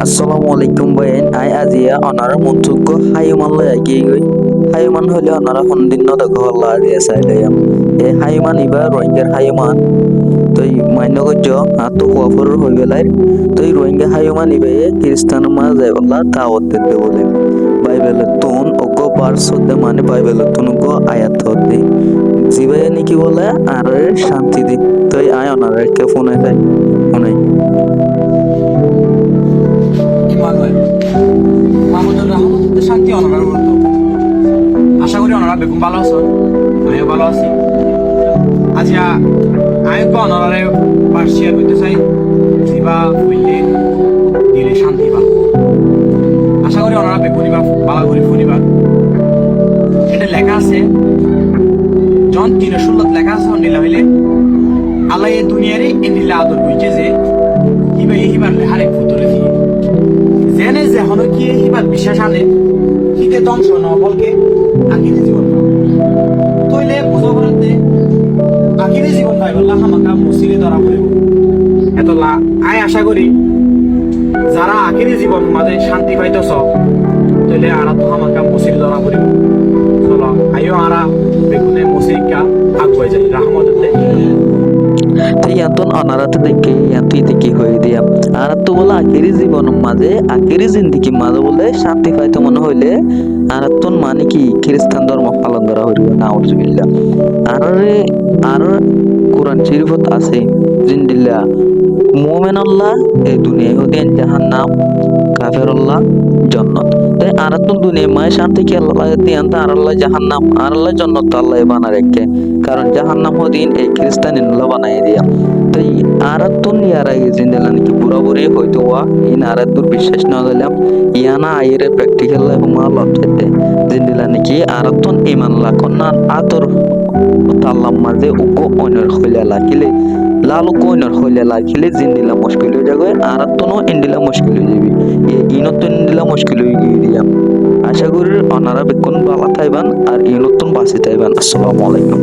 আসসালামু আলাইকুম বাইন I আজিয়া honour মন্তব্য হাইমান লয় গই হাইমান হলে অনারা হন্দিন নদ গহল্লা আজিয়া চাইলাম হাইমান ইবা রোহিঙ্গার হাইমান তই মান্য গজ্য আতো হওয়াফর হই গেলাই তই রোহিঙ্গা হাইমান ইবে খ্রিস্টান মা যাই বললা দাওয়াত দিতে বলে বাইবেলের তুন অগ পারসদে মানে বাইবেলের তুন অগ আয়াত হতে জিবাই নাকি বলে আর শান্তি দি তই আয় অনার কে ফোনে যাই ফোনে ইমানুয়েল মাহমুদুর রহমান শান্তি অনার বলতো আশা করি অনারা বেগুন ভালো আছো আমিও ভালো আছি আচ্ছা আমি অনারে পার্সিয়ার হইতে চাই জিবা হইলে দিলে শান্তি পাব আশা করি অনারা বেগুনিবা ভালো করে ফুরিবা এটা লেখা আছে জন 3:16 লেখা আছে নিলা হইলে আল্লাহ এই দুনিয়ারে এনিলা আদর হইছে যে হিবা হিবার হারে ফুতুরে দিয়ে জেনে যে হলো কি হিবার বিশ্বাস আনে হিতে ধ্বংস নবলকে আখিরি জীবন তইলে বুঝা করতে আখিরি জীবন পাই বললা হামাকা মুসিলে ধরা পড়িব এতলা আয় আশা করি যারা আখিরি জীবন মাঝে শান্তি পাইতেছ তইলে আরা তো হামাকা মুসিলে ধরা পড়িব চলো আইও আরা বেগুনে মুসিকা আগুয়ে যাই রহমতে তাই ইয়ান্তন অনারাতে দেখে ইয়ান্তুই দেখি হয়ে দিয়া আর তো বলে আখেরি জীবন মাঝে আখেরি জিন্দিগি মাঝে বলে শান্তি পাইতে মনে হইলে আর তোর মানে কি খ্রিস্টান ধর্ম পালন করা হইল না উজবিল্লা আর কোরআন শরীফত আছে জিন্দিল্লা মুমিন আল্লাহ এই দুনিয়া হুদেন জাহান্নাম কাফের আল্লাহ জান্নাত তাই আর তো দুনিয়া মায় শান্তি কি আল্লাহ দিয়ান্ত আর আল্লাহ জাহান্নাম আর আল্লাহ জান্নাত আল্লাহ বানা রেখে কারণ জাহান্নাম হদিন এই খ্রিস্টান ইনলা বানাই দিয়া তাই আর তো ইয়ার আগে জিন্দিলা নাকি পুরাপুরি হয়তো ইন আর তোর বিশ্বাস না দিলাম ইয়ানা আইরে প্র্যাকটিক্যাল এবং আল্লাহ থেকে জিন্দিলা নাকি আর তো ইমান লাখন না আতর তাল্লাম মাঝে উকো অনর হইলা লাগিলে লালু কইনর হইলে লাগিলে জিন্দিলা মুশকিল হয়ে যাবে আর তো ইন্দিলা মুশকিল হয়ে যাবে ইনতো ইন্দিলা মুশকিল হয়ে গিয়ে দিয়া আশা করি অনারা বেকুন বালা থাইবান আর ইনতুন বাঁচি থাইবান আসসালামু আলাইকুম